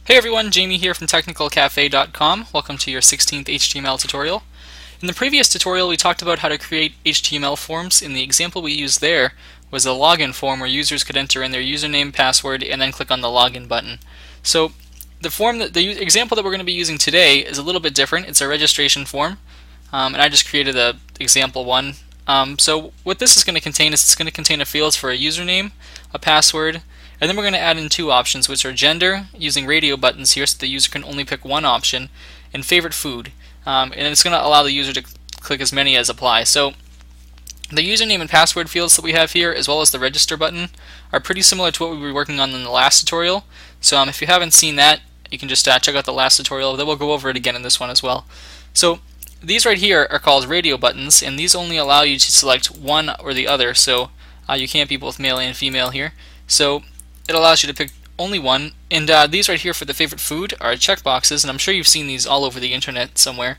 Hey everyone, Jamie here from technicalcafe.com. Welcome to your 16th HTML tutorial. In the previous tutorial we talked about how to create HTML forms, and the example we used there was a login form where users could enter in their username, password, and then click on the login button. So the example that we're going to be using today is a little bit different. It's a registration form, and I just created the example one. So what this is going to contain is it's going to contain a fields for a username, a password, and then we're going to add in two options, which are gender, using radio buttons here so the user can only pick one option, and favorite food. And it's going to allow the user to click as many as apply. So the username and password fields that we have here, as well as the register button, are pretty similar to what we were working on in the last tutorial. So if you haven't seen that, you can just check out the last tutorial. Then we'll go over it again in this one as well. So these right here are called radio buttons, and these only allow you to select one or the other. So you can't be both male and female here. So it allows you to pick only one, and these right here for the favorite food are checkboxes, and I'm sure you've seen these all over the internet somewhere.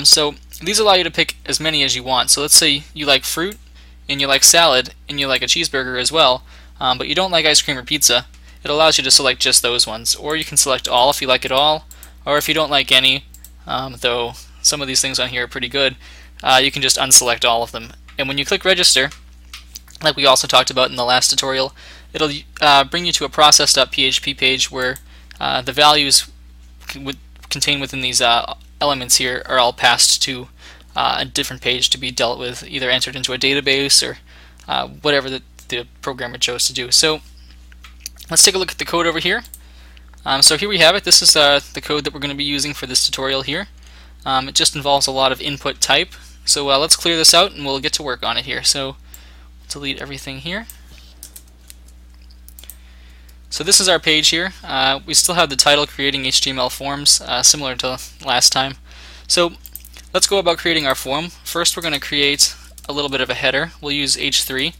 So these allow you to pick as many as you want. So let's say you like fruit, and you like salad, and you like a cheeseburger as well, but you don't like ice cream or pizza. It allows you to select just those ones, or you can select all if you like it all, or if you don't like any, though some of these things on here are pretty good, you can just unselect all of them. And when you click register, like we also talked about in the last tutorial, it'll bring you to a process.php page where the values contained within these elements here are all passed to a different page to be dealt with, either entered into a database or whatever the programmer chose to do. So let's take a look at the code over here. So here we have it. This is the code that we're going to be using for this tutorial here. It just involves a lot of input type. So let's clear this out and we'll get to work on it here. So delete everything here. So this is our page here. We still have the title, creating HTML forms, similar to last time. So let's go about creating our form. First we're going to create a little bit of a header. We'll use H3,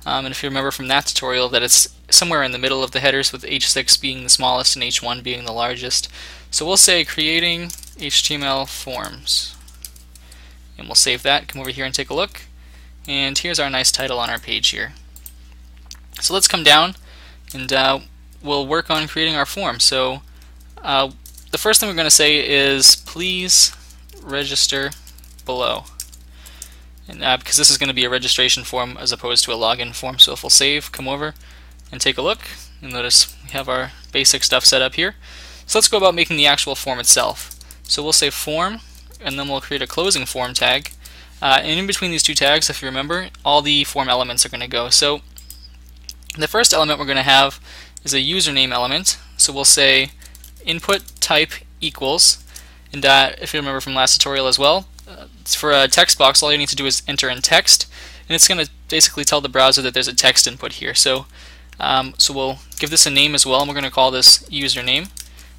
and if you remember from that tutorial that it's somewhere in the middle of the headers, with H6 being the smallest and H1 being the largest. So we'll say creating HTML forms, and we'll save that, come over here and take a look, and here's our nice title on our page here. So let's come down and we'll work on creating our form. So the first thing we're going to say is please register below, and because this is going to be a registration form as opposed to a login form. So if we'll save, come over and take a look, you'll notice we have our basic stuff set up here. So let's go about making the actual form itself. So we'll say form, and then we'll create a closing form tag, and in between these two tags, if you remember, all the form elements are going to go. So the first element we're going to have is a username element. So we'll say input type equals, and if you remember from last tutorial as well, for a text box all you need to do is enter in text, and it's going to basically tell the browser that there's a text input here. So we'll give this a name as well, and we're going to call this username.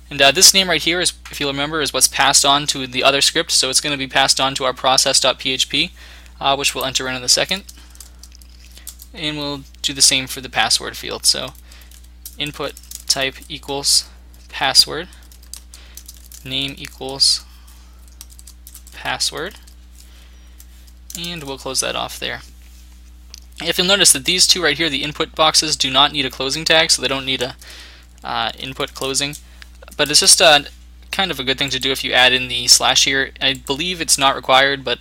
And this name right here, is, if you remember, is what's passed on to the other script, so it's going to be passed on to our process.php, which we'll enter in a second. And we'll do the same for the password field. So input type equals password, name equals password, and we'll close that off there. If you'll notice that these two right here, the input boxes, do not need a closing tag, so they don't need a input closing, but it's just kind of a good thing to do if you add in the slash here. I believe it's not required, but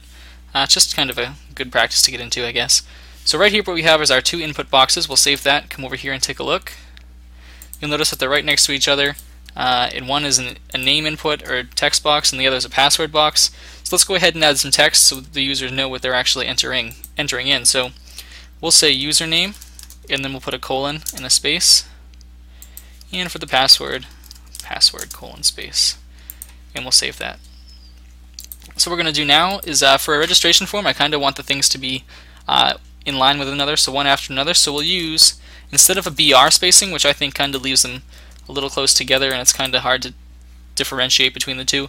it's just kind of a good practice to get into, I guess. So right here what we have is our two input boxes. We'll save that, come over here and take a look. You'll notice that they're right next to each other, and one is a name input or text box, and the other is a password box. So let's go ahead and add some text so the users know what they're actually entering in. So we'll say username, and then we'll put a colon and a space, and for the password colon space, and we'll save that. So what we're going to do now is for a registration form, I kind of want the things to be in line with another, so one after another. So we'll use, instead of a BR spacing, which I think kind of leaves them a little close together and it's kind of hard to differentiate between the two,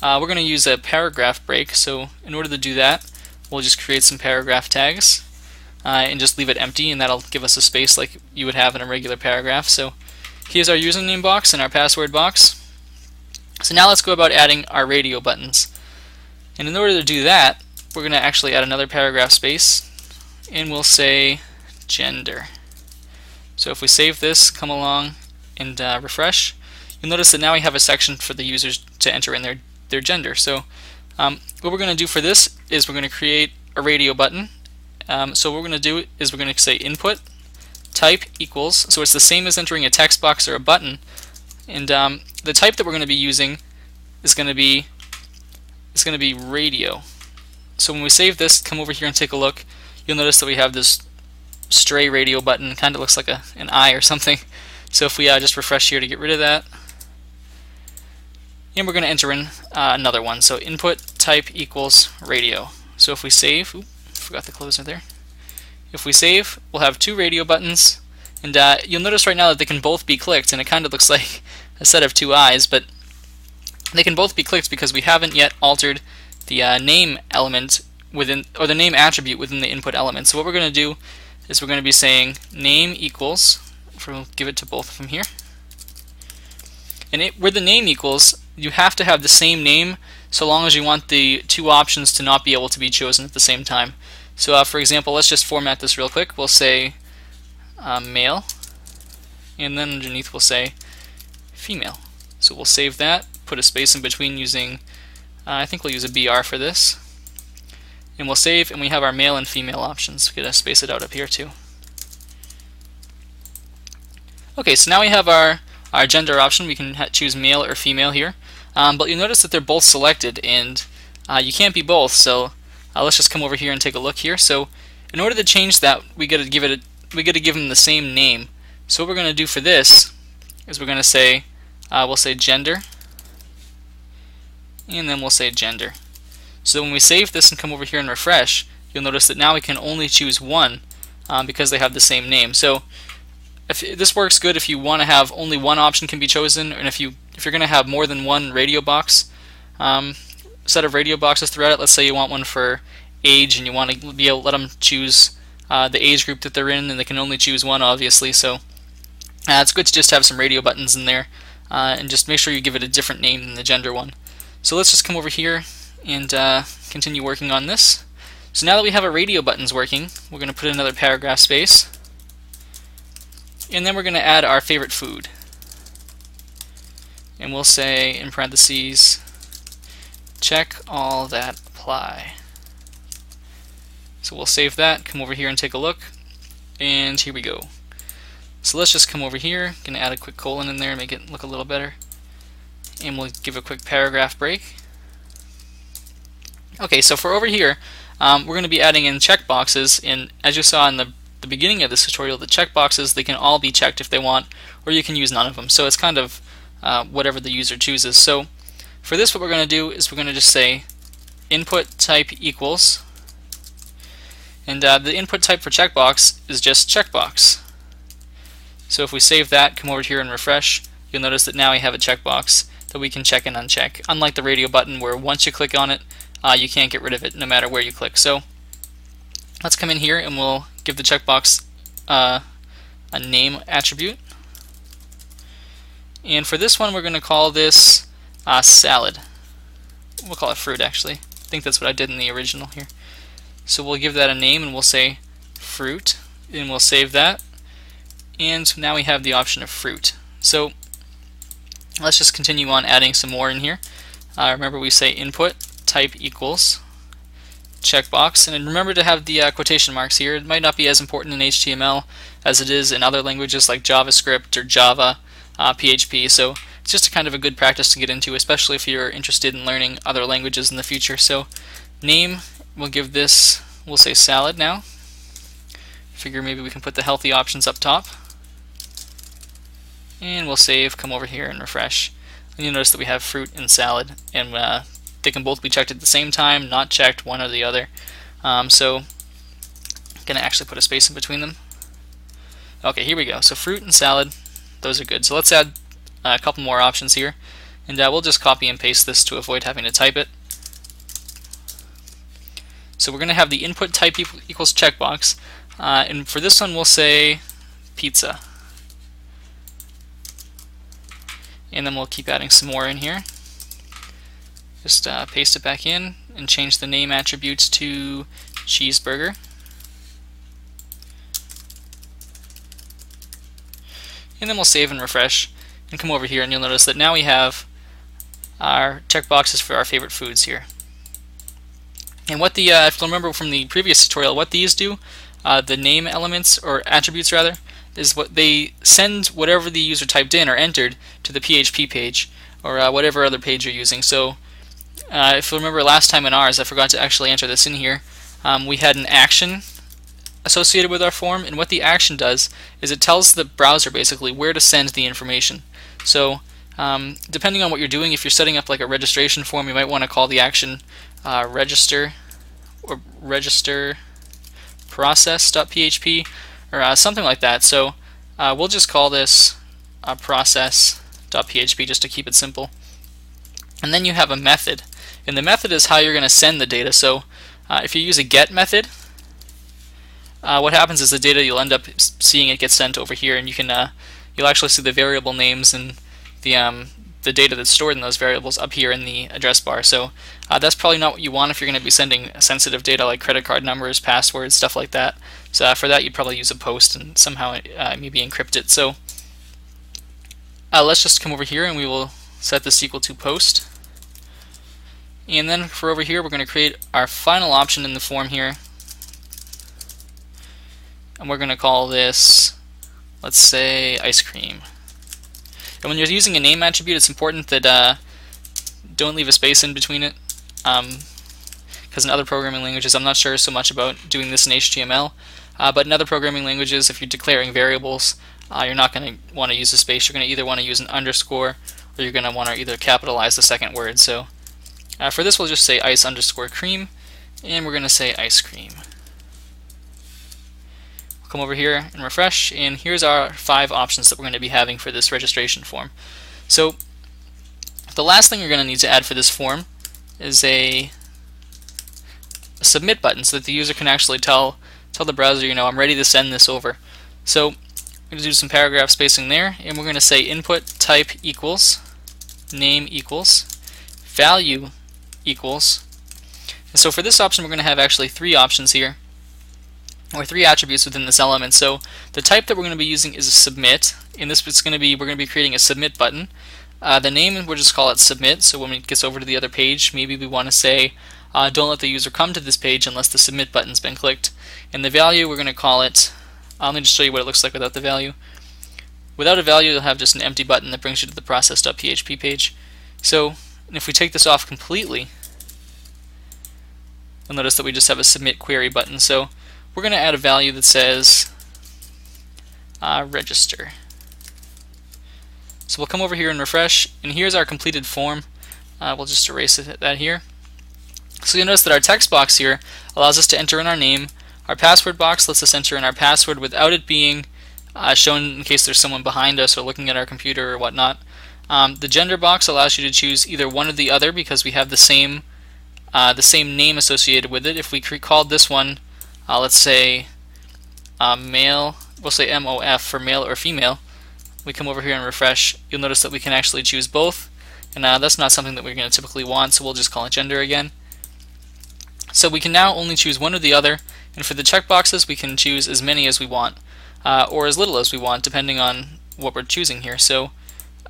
we're going to use a paragraph break. So in order to do that, we'll just create some paragraph tags and just leave it empty, and that'll give us a space like you would have in a regular paragraph. So here's our username box and our password box. So now let's go about adding our radio buttons. And in order to do that, we're going to actually add another paragraph space, and we'll say gender. So if we save this, come along and refresh, you'll notice that now we have a section for the users to enter in their gender. So what we're going to do for this is we're going to create a radio button. So what we're going to do is we're going to say input type equals, so it's the same as entering a text box or a button, and the type that we're going to be using is going to be radio. So when we save this, come over here and take a look, you'll notice that we have this stray radio button. It kind of looks like an eye or something. So if we just refresh here to get rid of that, and we're going to enter in another one. So input type equals radio. So if we save, forgot the closer there. If we save, we'll have two radio buttons, and you'll notice right now that they can both be clicked, and it kind of looks like a set of two eyes, but they can both be clicked because we haven't yet altered the name element within, or the name attribute within the input element. So what we're going to do is we're going to be saying name equals, we'll give it to both of them here, and where the name equals, you have to have the same name so long as you want the two options to not be able to be chosen at the same time. So for example, let's just format this real quick. We'll say male, and then underneath we'll say female. So we'll save that, put a space in between using, I think we'll use a BR for this, and we'll save, and we have our male and female options. We're going to space it out up here too. Okay, so now we have our gender option. We can choose male or female here, but you'll notice that they're both selected, and you can't be both. So let's just come over here and take a look here. So in order to change that, we got to give them the same name. So what we're going to do for this is we're going to say we'll say gender, and then we'll say gender. So when we save this and come over here and refresh, you'll notice that now we can only choose one because they have the same name. So this works good if you want to have only one option can be chosen, and if you're going to have more than one radio box, set of radio boxes throughout it. Let's say you want one for age, and you want to be able to let them choose the age group that they're in, and they can only choose one, obviously. So it's good to just have some radio buttons in there, and just make sure you give it a different name than the gender one. So let's just come over here and continue working on this. So now that we have our radio buttons working, we're going to put another paragraph space, and then we're going to add our favorite food. And we'll say in parentheses, check all that apply. So we'll save that, come over here and take a look, and here we go. So let's just come over here, going to add a quick colon in there and make it look a little better, and we'll give a quick paragraph break. Okay, so for over here, we're going to be adding in checkboxes, and as you saw in the beginning of this tutorial, the checkboxes, they can all be checked if they want, or you can use none of them. So it's kind of whatever the user chooses. So for this, what we're going to do is we're going to just say input type equals, and the input type for checkbox is just checkbox. So if we save that, come over here and refresh, you'll notice that now we have a checkbox that we can check and uncheck, unlike the radio button where once you click on it, you can't get rid of it no matter where you click. So let's come in here and we'll give the checkbox a name attribute. And for this one, we're going to call this salad. We'll call it fruit, actually. I think that's what I did in the original here. So we'll give that a name, and we'll say fruit, and we'll save that. And now we have the option of fruit. So let's just continue on adding some more in here. Remember, we say input type equals checkbox, and remember to have the quotation marks here. It might not be as important in HTML as it is in other languages like JavaScript or Java, PHP, so it's just kind of a good practice to get into, especially if you're interested in learning other languages in the future. So name, we'll give this, we'll say salad now. Figure maybe we can put the healthy options up top. And we'll save, come over here and refresh. And you'll notice that we have fruit and salad, and they can both be checked at the same time, not checked one or the other. So I'm going to actually put a space in between them. Okay, here we go. So fruit and salad, those are good. So let's add a couple more options here, and we'll just copy and paste this to avoid having to type it. So we're going to have the input type equals checkbox, and for this one we'll say pizza. And then we'll keep adding some more in here. Just paste it back in and change the name attributes to cheeseburger. And then we'll save and refresh. And and come over here, and you'll notice that now we have our checkboxes for our favorite foods here. And what the, if you'll remember from the previous tutorial, what these do, the name elements, or attributes rather, is what they send whatever the user typed in or entered to the PHP page, or whatever other page you're using. So if you remember last time in ours, I forgot to actually enter this in here, we had an action associated with our form, and what the action does is it tells the browser basically where to send the information. So depending on what you're doing, if you're setting up like a registration form, you might want to call the action register or register process.php or something like that. So we'll just call this process.php just to keep it simple. And then you have a method, and the method is how you're going to send the data. So if you use a get method, what happens is the data, you'll end up seeing it get sent over here, and you can you'll actually see the variable names and the data that's stored in those variables up here in the address bar. So that's probably not what you want if you're going to be sending sensitive data like credit card numbers, passwords, stuff like that. So for that, you'd probably use a post and somehow maybe encrypt it. So let's just come over here and we will set this equal to post. And then for over here, we're going to create our final option in the form here. And we're going to call this, let's say, ice cream. And when you're using a name attribute, it's important that don't leave a space in between it, because in other programming languages, I'm not sure so much about doing this in HTML, but in other programming languages, if you're declaring variables, you're not going to want to use a space. You're going to either want to use an underscore, or you're going to want to either capitalize the second word. So for this, we'll just say ice underscore cream, and we're going to say ice cream. Come over here and refresh, and here's our 5 options that we're going to be having for this registration form. So the last thing you're going to need to add for this form is a submit button, so that the user can actually tell the browser, I'm ready to send this over. So I'm going to do some paragraph spacing there, and we're going to say input type equals name equals value equals. And so for this option, we're going to have actually 3 options here, or 3 attributes within this element. So the type that we're going to be using is a submit. In this, we're going to be creating a submit button. The name, we'll just call it submit. So when it gets over to the other page, maybe we want to say don't let the user come to this page unless the submit button's been clicked. And the value, we're going to call it, let me just show you what it looks like without the value. Without a value, you'll have just an empty button that brings you to the process.php page. So if we take this off completely, you'll notice that we just have a submit query button. So we're going to add a value that says register. So we'll come over here and refresh, and here's our completed form. We'll just erase that here. So you'll notice that our text box here allows us to enter in our name. Our password box lets us enter in our password without it being shown in case there's someone behind us or looking at our computer or whatnot. The gender box allows you to choose either one or the other because we have the same name associated with it. If we called this one, let's say male, we'll say MOF for male or female. We come over here and refresh, you'll notice that we can actually choose both, and that's not something that we're going to typically want, so we'll just call it gender again. So we can now only choose one or the other, and for the checkboxes we can choose as many as we want, or as little as we want, depending on what we're choosing here. So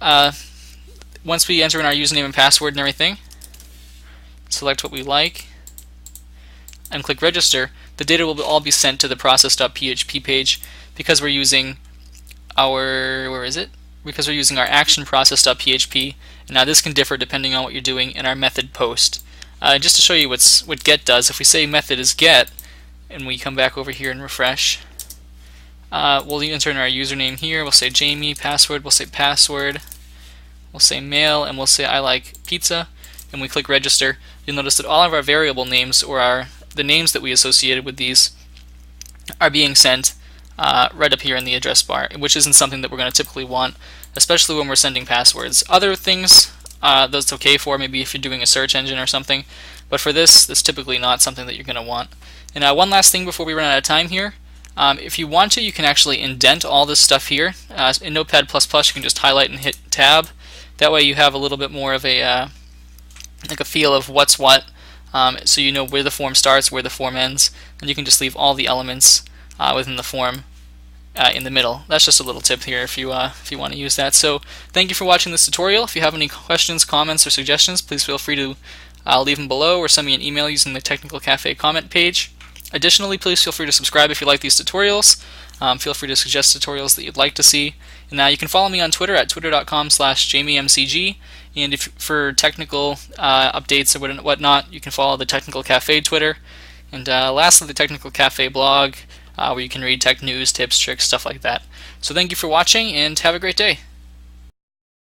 once we enter in our username and password and everything, select what we like, and click register, the data will all be sent to the process.php page because we're using our, because we're using our action process.php, and now this can differ depending on what you're doing in our method post. Just to show you what get does, if we say method is get, and we come back over here and refresh, we'll enter in our username here, we'll say Jamie, password, we'll say password, we'll say male, and we'll say I like pizza, and we click register. You'll notice that all of our variable names, or the names that we associated with these, are being sent right up here in the address bar, which isn't something that we're going to typically want, especially when we're sending passwords. Other things, that's okay for, maybe if you're doing a search engine or something, but for this, that's typically not something that you're going to want. And one last thing before we run out of time here, if you want to, you can actually indent all this stuff here. In Notepad++, you can just highlight and hit Tab. That way you have a little bit more of a like a feel of what's what, so you know where the form starts, where the form ends, and you can just leave all the elements within the form in the middle. That's just a little tip here if you want to use that. So thank you for watching this tutorial. If you have any questions, comments, or suggestions, please feel free to leave them below or send me an email using the Technical Cafe comment page. Additionally, please feel free to subscribe if you like these tutorials. Feel free to suggest tutorials that you'd like to see. And you can follow me on Twitter at twitter.com/jamiemcg. And if for technical updates or whatnot, you can follow the Technical Cafe Twitter. And lastly, the Technical Cafe blog, where you can read tech news, tips, tricks, stuff like that. So thank you for watching, and have a great day.